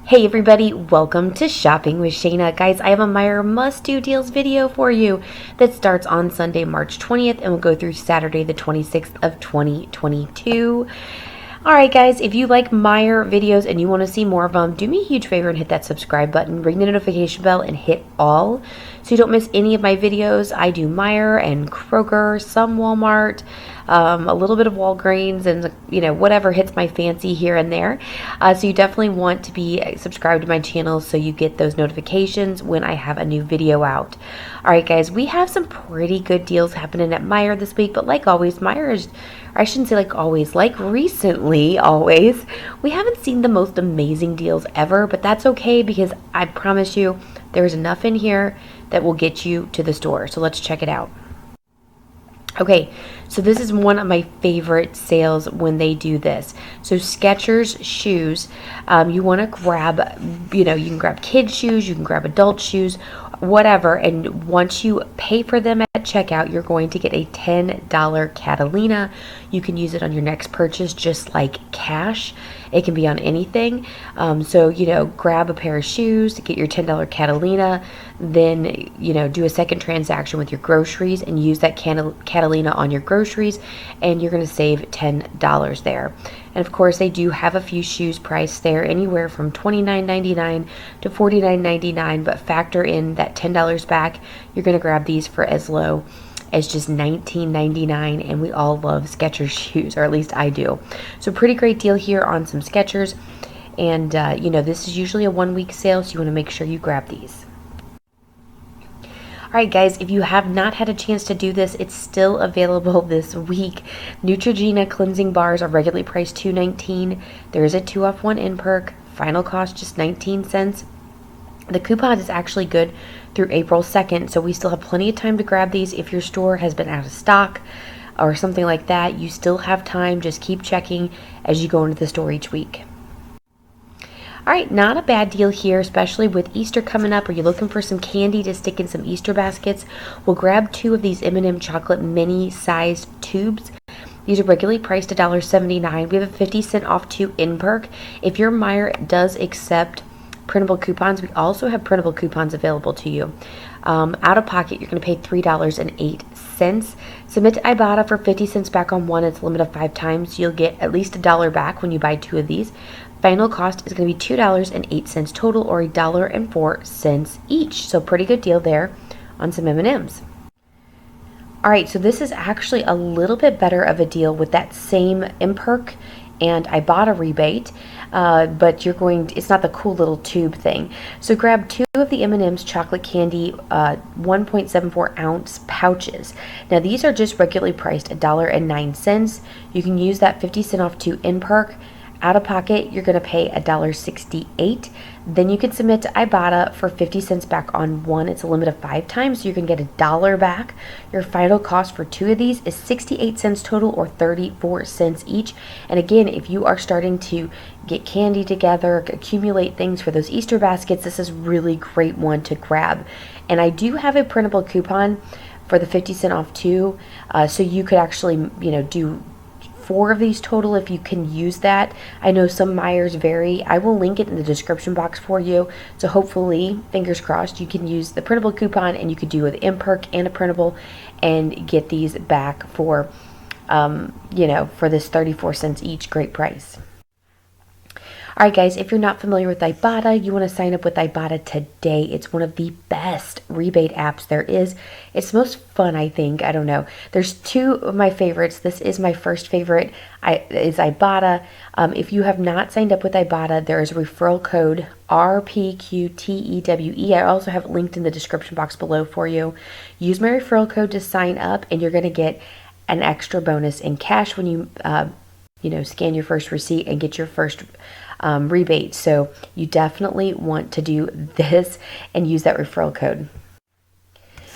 Hey everybody, welcome to Shopping with Shana. Guys, I have a Meijer must-do deals video for you that starts on Sunday, March 20th and will go through Saturday, the 26th of 2022. Alright guys, if you like Meijer videos and you want to see more of them, do me a huge favor and hit that subscribe button, ring the notification bell, and hit all so you don't miss any of my videos. I do Meijer and Kroger, some Walmart, a little bit of Walgreens, and whatever hits my fancy here and there. So you definitely want to be subscribed to my channel so you get those notifications when I have a new video out. Alright guys, we have some pretty good deals happening at Meijer this week, but like always, Meijer is, or I shouldn't say like always, like recently always, we haven't seen the most amazing deals ever, but that's okay because I promise you there's enough in here that will get you to the store. So let's check it out. Okay, so this is one of my favorite sales when they do this. So Skechers shoes, you want to grab, you can grab kids shoes, you can grab adult shoes, whatever, and once you pay for them at checkout, you're going to get a $10 Catalina. You can use it on your next purchase just like cash. It can be on anything. So grab a pair of shoes to get your $10 Catalina, then do a second transaction with your groceries and use that Catalina on your groceries, and you're going to save $10 there. And of course, they do have a few shoes priced there, anywhere from $29.99 to $49.99, but factor in that $10 back. You're going to grab these for as low as just $19.99, and we all love Skechers shoes, or at least I do. So pretty great deal here on some Skechers, and this is usually a 1-week sale, so you want to make sure you grab these. Alright guys, if you have not had a chance to do this, it's still available this week. Neutrogena cleansing bars are regularly priced $2.19. There is a 2-off-1 in perk. Final cost just 19 cents. The coupon is actually good through April 2nd, so we still have plenty of time to grab these. If your store has been out of stock or something like that, you still have time. Just keep checking as you go into the store each week. Alright, not a bad deal here, especially with Easter coming up. Are you looking for some candy to stick in some Easter baskets? We'll grab 2 of these M&M chocolate mini-sized tubes. These are regularly priced $1.79. We have a 50-cent off 2 in perk. If your Meijer does accept printable coupons, we also have printable coupons available to you. Out of pocket, you're going to pay $3.08. Submit to Ibotta for 50 cents back on one. It's a limit of 5 times. You'll get at least $1 back when you buy 2 of these. Final cost is going to be $2.08 total, or $1.04 each. So pretty good deal there on some M&Ms. Alright, so this is actually a little bit better of a deal with that same imperk and Ibotta rebate, but it's not the cool little tube thing. So grab 2 of the M&M's chocolate candy 1.74 ounce pouches. Now these are just regularly priced $1.09. You can use that 50 cent off 2 in perk. Out of pocket, you're going to pay $1.68. Then you can submit to Ibotta for 50 cents back on one. It's a limit of 5 times, so you can get $1 back. Your final cost for 2 of these is 68 cents total, or 34 cents each. And again, if you are starting to get candy together, accumulate things for those Easter baskets, this is a really great one to grab. And I do have a printable coupon for the 50 cent off 2, so you could actually, do 4 of these total if you can use that. I know some Meijers vary. I will link it in the description box for you. So hopefully, fingers crossed, you can use the printable coupon and you could do an imperk and a printable and get these back for, for this 34 cents each. Great price. Alright guys, if you're not familiar with Ibotta, you want to sign up with Ibotta today. It's one of the best rebate apps there is. It's the most fun, I think. I don't know. There's 2 of my favorites. This is my first favorite, is Ibotta. If you have not signed up with Ibotta, there is a referral code RPQTEWE. I also have it linked in the description box below for you. Use my referral code to sign up, and you're going to get an extra bonus in cash when you scan your first receipt and get your first rebate. So you definitely want to do this and use that referral code.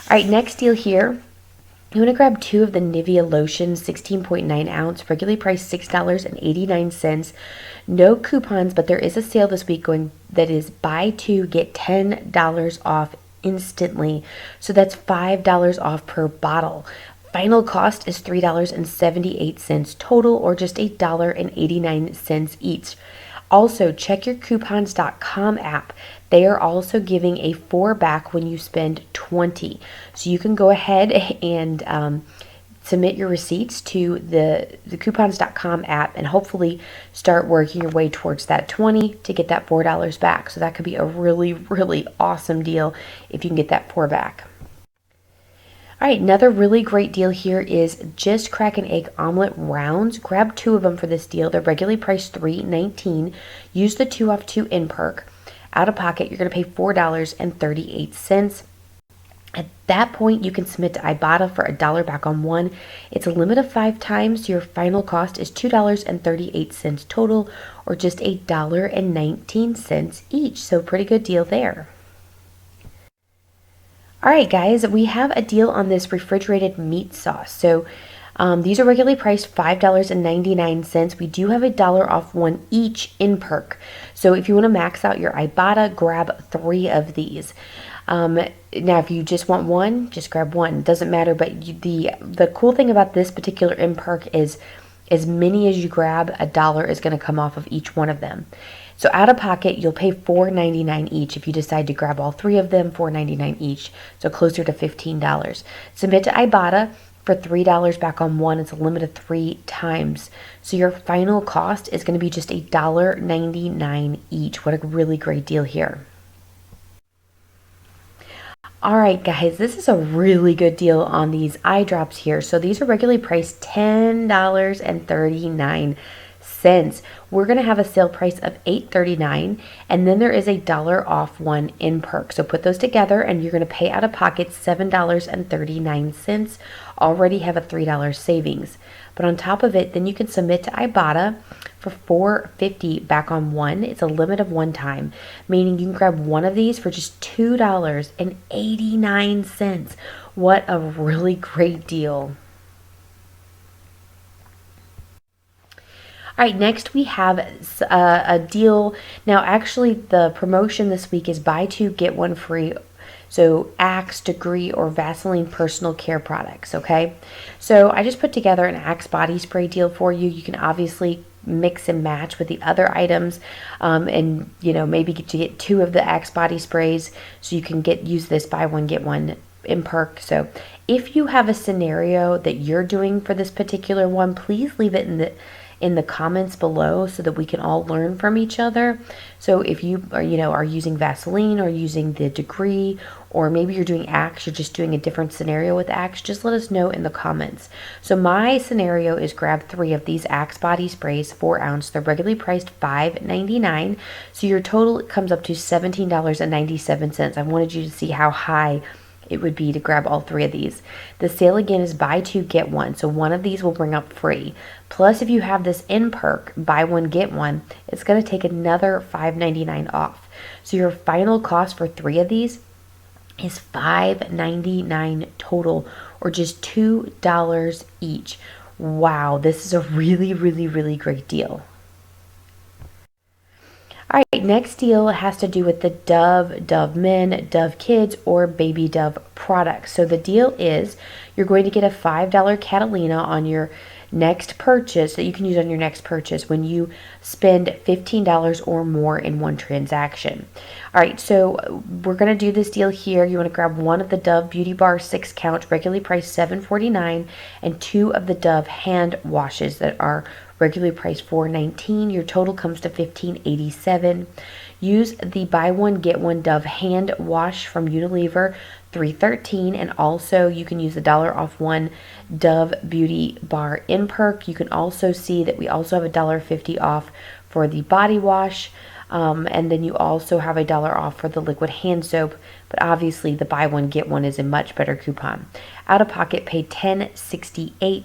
Alright, next deal here. You want to grab 2 of the Nivea lotions, 16.9 ounce, regularly priced $6.89. No coupons, but there is a sale this week going that is buy 2, get $10 off instantly. So that's $5 off per bottle. Final cost is $3.78 total, or just $1.89 each. Also, check your coupons.com app. They are also giving a 4 back when you spend 20. So you can go ahead and submit your receipts to the coupons.com app and hopefully start working your way towards that 20 to get that $4 back. So that could be a really, really awesome deal if you can get that 4 back. All right, another really great deal here is just crack an egg omelet rounds. Grab 2 of them for this deal. They're regularly priced $3.19. Use the 2 off 2 in perk. Out of pocket, you're going to pay $4.38. At that point, you can submit to Ibotta for $1 back on 1. It's a limit of 5 times. So your final cost is $2.38 total, or just $1.19 each. So pretty good deal there. All right, guys, we have a deal on this refrigerated meat sauce. So these are regularly priced $5.99. We do have $1 off 1 each in perk. So if you want to max out your Ibotta, grab 3 of these. Now, if you just want 1, just grab 1. It doesn't matter, but the cool thing about this particular in perk is as many as you grab, $1 is going to come off of each one of them. So out of pocket, you'll pay $4.99 each. If you decide to grab all 3 of them, $4.99 each. So closer to $15. Submit to Ibotta for $3 back on 1. It's a limit of 3 times. So your final cost is going to be just $1.99 each. What a really great deal here. All right, guys, this is a really good deal on these eye drops here. So these are regularly priced $10.39. We're going to have a sale price of $8.39, and then there is $1 off 1 in perk. So put those together and you're going to pay out of pocket $7.39. Already have a $3 savings. But on top of it, then you can submit to Ibotta for $4.50 back on 1. It's a limit of 1 time, meaning you can grab 1 of these for just $2.89. What a really great deal. All right, next we have a deal. Now, actually, the promotion this week is buy 2, get 1 free. So Axe, Degree, or Vaseline personal care products, okay? So I just put together an Axe body spray deal for you. You can obviously mix and match with the other items, and maybe get 2 of the Axe body sprays so you can use this buy 1 get 1 in perk. So if you have a scenario that you're doing for this particular one, please leave it in the comments below so that we can all learn from each other. So if you are using Vaseline or using the Degree, or maybe you're doing Axe, you're just doing a different scenario with Axe, just let us know in the comments. So my scenario is grab 3 of these Axe body sprays, 4 ounce. They're regularly priced $5.99. So your total comes up to $17.97. I wanted you to see how high it would be to grab all 3 of these. The sale again is buy 2 get 1, so 1 of these will bring up free. Plus, if you have this in perk, buy 1 get 1, it's going to take another $5.99 off. So your final cost for 3 of these is $5.99 total, or just $2 each. Wow, this is a really, really, really great deal. All right, next deal has to do with the Dove Men, Dove Kids, or Baby Dove products. So the deal is you're going to get a $5 Catalina on your next purchase that you can use on your next purchase when you spend $15 or more in one transaction. All right, so we're going to do this deal here. You want to grab 1 of the Dove Beauty Bar 6 count, regularly priced $7.49, and 2 of the Dove hand washes that are regularly priced $4.19. Your total comes to $15.87. Use the buy 1 get 1 Dove hand wash from Unilever, $3.13, and also you can use the $1 off 1 Dove Beauty Bar in perk. You can also see that we also have $1.50 off for the body wash, and then you also have $1 off for the liquid hand soap, but obviously the buy 1 get 1 is a much better coupon. Out of pocket, pay $10.68. You're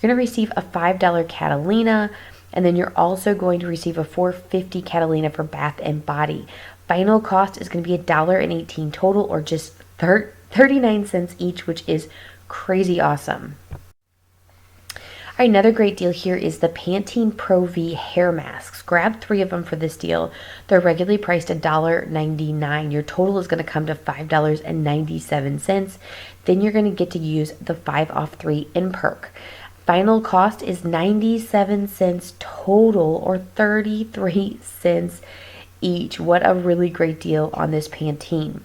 going to receive a $5 Catalina, and then you're also going to receive a $4.50 Catalina for bath and body. Final cost is going to be $1.18 total, or just 39 cents each, which is crazy awesome. All right, another great deal here is the Pantene Pro V hair masks. Grab 3 of them for this deal. They're regularly priced $1.99. Your total is going to come to $5.97. Then you're going to get to use the 5 off 3 in perk. Final cost is 97 cents total, or 33 cents each. What a really great deal on this Pantene.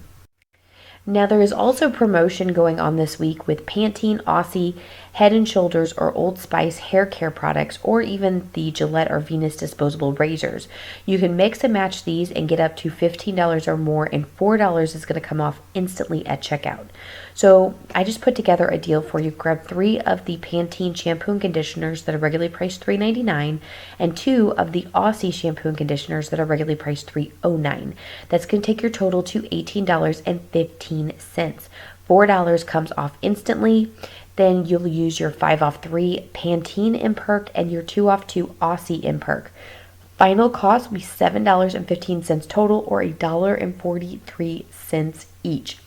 Now, there is also promotion going on this week with Pantene Aussie Head and Shoulders or Old Spice hair care products, or even the Gillette or Venus disposable razors. You can mix and match these and get up to $15 or more, and $4 is going to come off instantly at checkout. So I just put together a deal for you. Grab 3 of the Pantene shampoo and conditioners that are regularly priced $3.99, and 2 of the Aussie shampoo and conditioners that are regularly priced $3.09. That's going to take your total to $18.15. $4 comes off instantly. Then you'll use your 5 off 3 Pantene in perk and your 2 off 2 Aussie in perk. Final cost will be $7.15 total, or $1.43 each.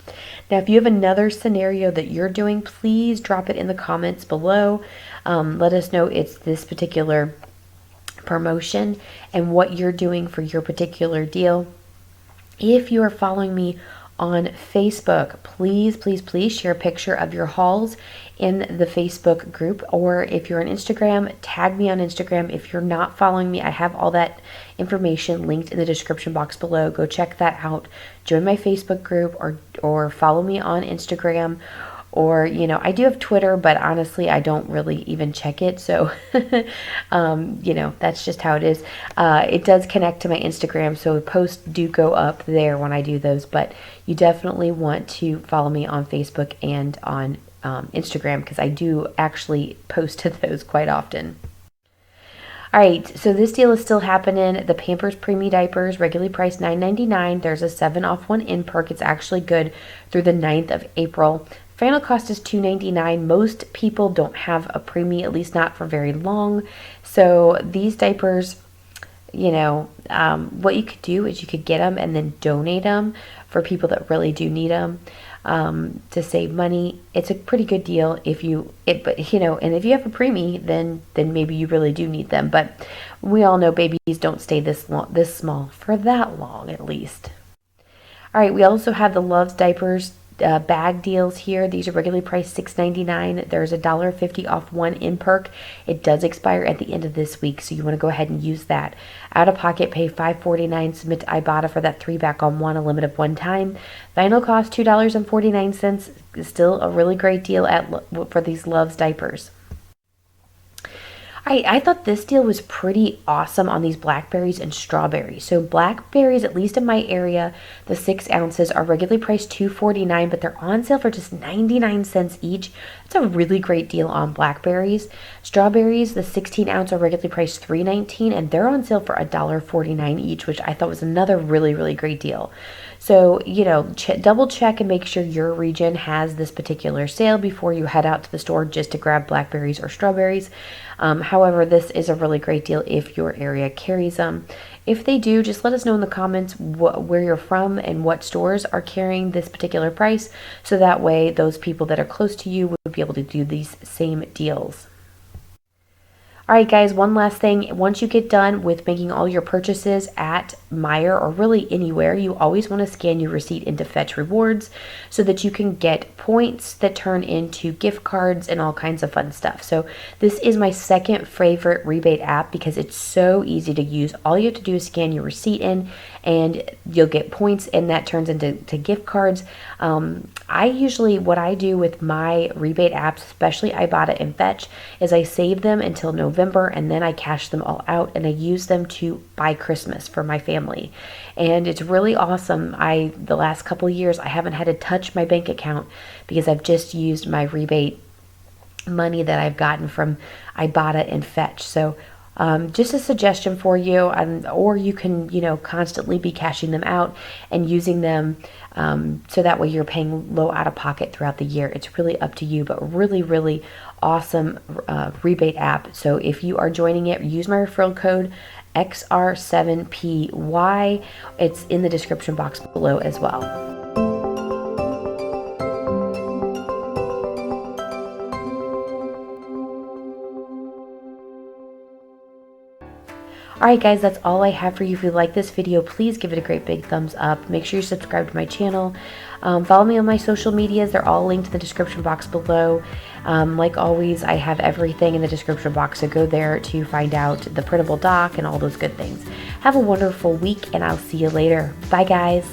Now, if you have another scenario that you're doing, please drop it in the comments below. Let us know it's this particular promotion and what you're doing for your particular deal. If you are following me on Facebook, please share a picture of your hauls in the Facebook group, or if you're on Instagram, tag me on Instagram. If you're not following me, I have all that information linked in the description box below. Go check that out. Join my Facebook group, or follow me on Instagram. Or, I do have Twitter, but honestly, I don't really even check it. So, that's just how it is. It does connect to my Instagram, so posts do go up there when I do those. But you definitely want to follow me on Facebook and on Instagram, because I do actually post to those quite often. All right, so this deal is still happening. The Pampers Preemie diapers, regularly priced $9.99. There's a 7 off 1 in perk. It's actually good through the 9th of April. Final cost is $2.99. Most people don't have a preemie, at least not for very long. So these diapers, what you could do is you could get them and then donate them for people that really do need them, to save money. It's a pretty good deal and if you have a preemie, then maybe you really do need them. But we all know babies don't stay this small for that long, at least. All right, we also have the Love's diapers bag deals here. These are regularly priced $6.99. There's $1.50 off 1 in perk. It does expire at the end of this week, so you want to go ahead and use that. Out of pocket, pay $5.49. Submit to Ibotta for that 3-back-on-1, a limit of 1 time. Final cost $2.49. Still a really great deal for these Love's diapers. I thought this deal was pretty awesome on these blackberries and strawberries. So blackberries, at least in my area, the 6 ounces are regularly priced $2.49, but they're on sale for just 99 cents each. That's a really great deal on blackberries. Strawberries, the 16 ounce are regularly priced $3.19, and they're on sale for $1.49 each, which I thought was another really, really great deal. So, double check and make sure your region has this particular sale before you head out to the store just to grab blackberries or strawberries. However, this is a really great deal if your area carries them. If they do, just let us know in the comments where you're from and what stores are carrying this particular price, so that way those people that are close to you would be able to do these same deals. All right, guys, one last thing. Once you get done with making all your purchases at Meijer, or really anywhere, you always want to scan your receipt into Fetch Rewards so that you can get points that turn into gift cards and all kinds of fun stuff. So this is my second favorite rebate app because it's so easy to use. All you have to do is scan your receipt in and you'll get points, and that turns into gift cards. What I do with my rebate apps, especially Ibotta and Fetch, is I save them until November, and then I cash them all out and I use them to buy Christmas for my family. And it's really awesome. The last couple of years I haven't had to touch my bank account because I've just used my rebate money that I've gotten from Ibotta and Fetch. So just a suggestion for you, or you can constantly be cashing them out and using them, so that way you're paying low out of pocket throughout the year. It's really up to you, but really, really awesome rebate app. So if you are joining it, use my referral code XR7PY. It's in the description box below as well. Alright guys, that's all I have for you. If you like this video, please give it a great big thumbs up. Make sure you subscribe to my channel. Follow me on my social medias. They're all linked in the description box below. Like always, I have everything in the description box, so go there to find out the printable doc and all those good things. Have a wonderful week, and I'll see you later. Bye guys.